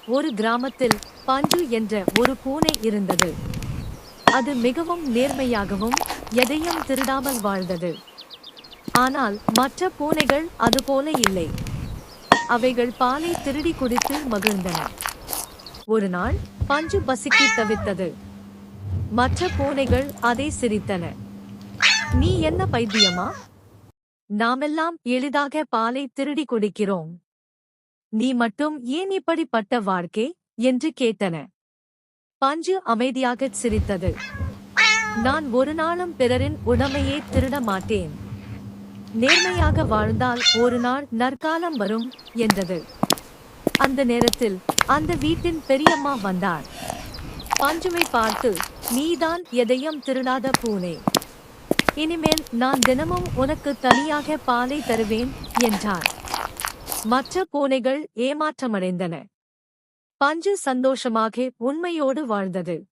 ஒரு கிராமத்தில் பஞ்சு என்ற ஒரு பூனை இருந்தது. அது மிகவும் நேர்மையாகவும் எதையும் திருடாமல் வாழ்ந்தது. ஆனால் மற்ற பூனைகள் அதுபோல இல்லை. அவைகள் பாலை திருடி குடித்து மகிழ்ந்தன. ஒரு நாள் பஞ்சு பசிக்கு தவித்தது. மற்ற பூனைகள் அதை சிரித்தன. நீ என்ன பைத்தியமா? நாமெல்லாம் எளிதாக பாலை திருடி குடிக்கிறோம். நீ மட்டும் ஏன் இப்படிப்பட்ட வாழ்க்கை என்று கேட்டன. பஞ்சு அமைதியாகச் சிரித்தது. நான் ஒரு நாளும் பிறரின் உடைமையை திருட மாட்டேன். நேர்மையாக வாழ்ந்தால் ஒரு நாள் நற்காலம் வரும் என்றது. அந்த நேரத்தில் அந்த வீட்டின் பெரியம்மா வந்தார். பஞ்சுவை பார்த்து, நீதான் எதையும் திருடாத பூனை. இனிமேல் நான் தினமும் உனக்கு தனியாக பாலை தருவேன் என்றார். மற்ற பூனைகள் ஏமாற்றமடைந்தன. பஞ்சு சந்தோஷமாக உண்மையோடு வாழ்ந்தது.